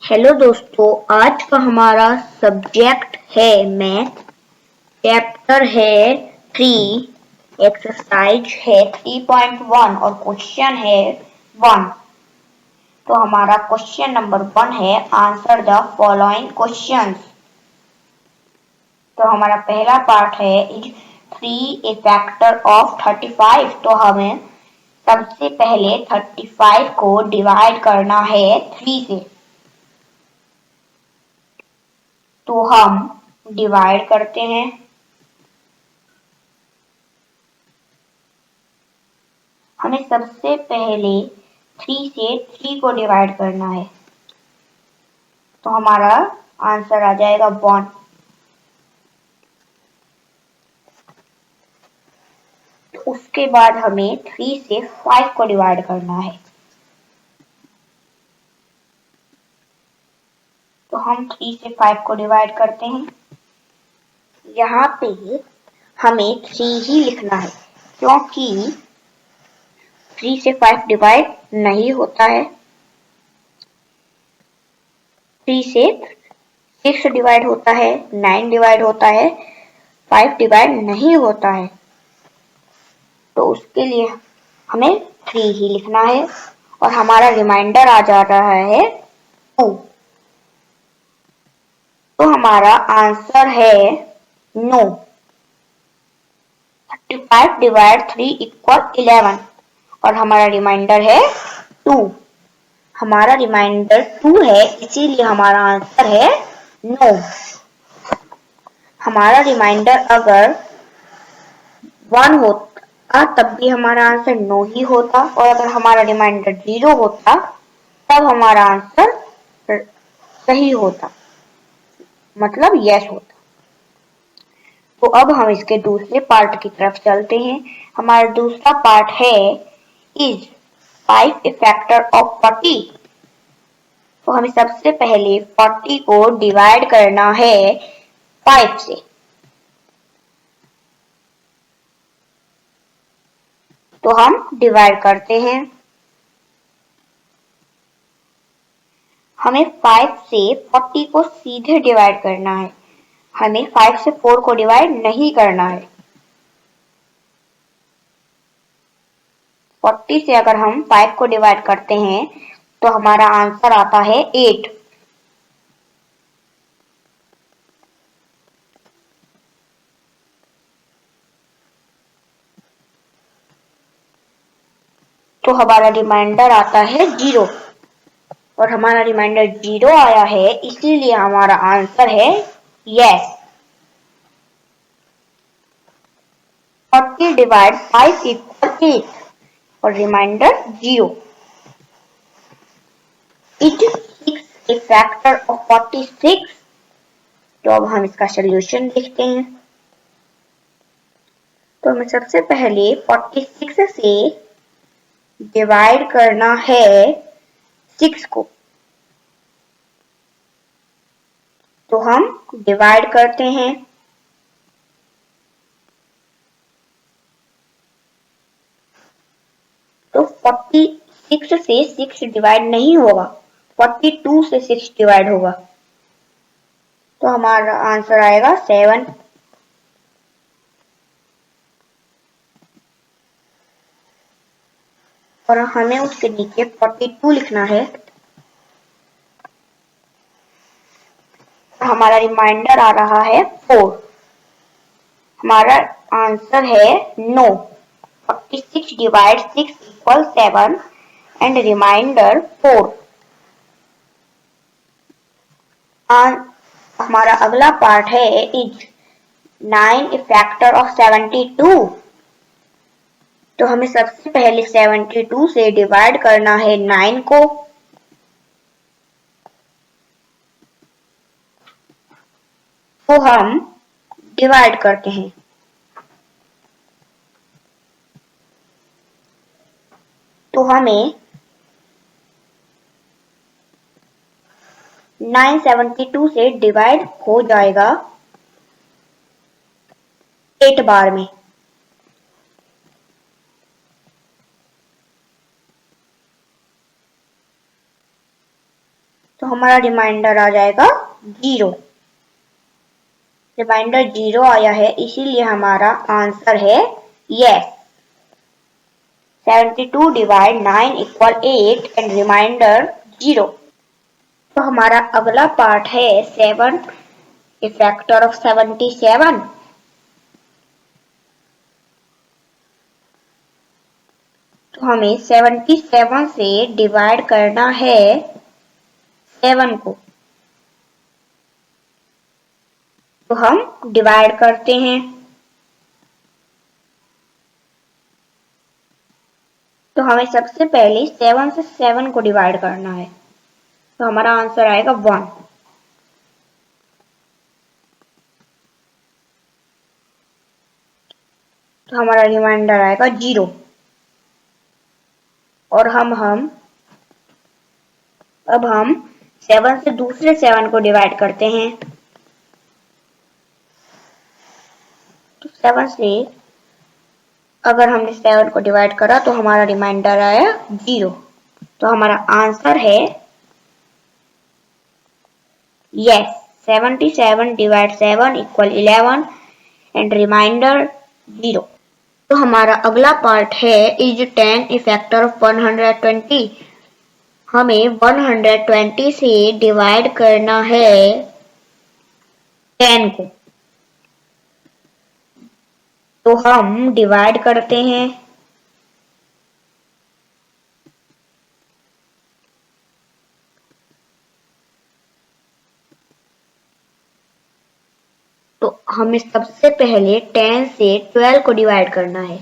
Hello दोस्तों, आज का हमारा सब्जेक्ट है मैथ। चैप्टर है 3, एक्सरसाइज है 3.1 और क्वेश्चन है 1। तो हमारा क्वेश्चन नंबर 1 है आंसर द फॉलोइंग क्वेश्चंस। तो हमारा पहला पार्ट है इज 3 ए फैक्टर ऑफ 35। तो हमें सबसे पहले 35 को डिवाइड करना है 3 से। तो हम डिवाइड करते हैं। हमें सबसे पहले 3 से 3 को डिवाइड करना है। तो हमारा आंसर आ जाएगा 1। तो उसके बाद हमें 3 से 5 को डिवाइड करना है। तो हम 3 से 5 को डिवाइड करते हैं। यहाँ पे हमें 3 ही लिखना है क्योंकि 3 से 5 डिवाइड नहीं होता है। 3 से 6 डिवाइड होता है, 9 डिवाइड होता है, 5 डिवाइड नहीं होता है। तो उसके लिए हमें 3 ही लिखना है और हमारा रिमाइंडर आ जा रहा है 2। तो हमारा आंसर है नो। 35 डिवाइड 3 इक्वल 11 और हमारा रिमाइंडर है 2। हमारा रिमाइंडर 2 है, इसीलिए हमारा आंसर है नो। हमारा रिमाइंडर अगर 1 होता तब भी हमारा आंसर नो ही होता, और अगर हमारा रिमाइंडर 0 होता तब हमारा आंसर सही होता, मतलब यस होता। तो अब हम इसके दूसरे पार्ट की तरफ चलते हैं। हमारा दूसरा पार्ट है इज 5 ए फैक्टर ऑफ 40। तो हमें सबसे पहले 40 को डिवाइड करना है 5 से। तो हम डिवाइड करते हैं। हमें 5 से 40 को सीधे डिवाइड करना है, हमें 5 से 4 को डिवाइड नहीं करना है। 40 से अगर हम 5 को डिवाइड करते हैं तो हमारा आंसर आता है 8। तो हमारा रिमाइंडर आता है 0 और हमारा रिमाइंडर 0 आया है, इसीलिए हमारा आंसर है यस। 40 डिवाइड 5 इक्वल 8 और remainder 0। Is 6 a factor of 46। तो अब हम इसका सोल्यूशन देखते हैं। तो हमें सबसे पहले 46 से डिवाइड करना है 6 को। तो हम डिवाइड करते हैं। तो 46 से 6 डिवाइड नहीं होगा, 42 से 6 डिवाइड होगा। तो हमारा आंसर आएगा 7। और हमें उसके नीचे 42 लिखना है। हमारा रिमाइंडर आ रहा है 4। हमारा आंसर है no. 46 divide 6 equal 7 and remainder 4। हमारा अगला पार्ट है इज 9 ए फैक्टर ऑफ 72। तो हमें सबसे पहले 72 से डिवाइड करना है 9 को। तो हम डिवाइड करते हैं। तो हमें 972 से डिवाइड हो जाएगा 8 बार में। तो तो हमारा रिमाइंडर आ जाएगा 0। रिमाइंडर 0 आया है, इसीलिए हमारा आंसर है yes. 72 divide 9 equal 8 and remainder 0। तो हमारा अगला पार्ट है 7 ए फैक्टर ऑफ 77। तो हमें 77 से डिवाइड करना है 7 को। तो हम डिवाइड करते हैं। तो हमें सबसे पहले 7 से 7 को डिवाइड करना है। तो हमारा आंसर आएगा 1। तो हमारा रिमाइंडर आएगा 0। और अब हम 7 से दूसरे 7 को डिवाइड करते हैं। तो 7 से अगर हमने 7 को डिवाइड करा तो हमारा रिमाइंडर आया 0। तो हमारा आंसर है yes. 77 divide 7 equal 11 and remainder 0। तो हमारा अगला पार्ट है इज 10 ए फैक्टर ऑफ 120। हमें 120 से डिवाइड करना है 10 को। तो हम डिवाइड करते हैं। तो हमें सबसे पहले 10 से 12 को डिवाइड करना है।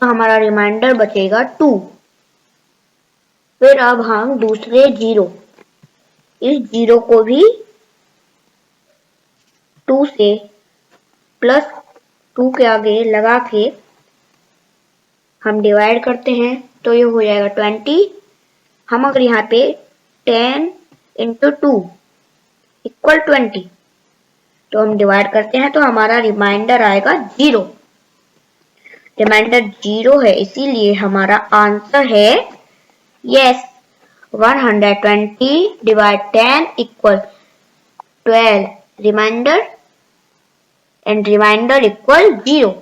तो हमारा रिमाइंडर बचेगा 2। फिर अब हम दूसरे 0, इस 0 को भी 2 से प्लस 2 के आगे लगा के हम डिवाइड करते हैं। तो ये हो जाएगा 20। हम अगर यहाँ पे 10 इंटू 2 इक्वल 20 तो हम डिवाइड करते हैं तो हमारा रिमाइंडर आएगा 0। रिमाइंडर 0 है, इसीलिए हमारा आंसर है yes. 120 divide 10 equal 12 remainder and remainder equal 0।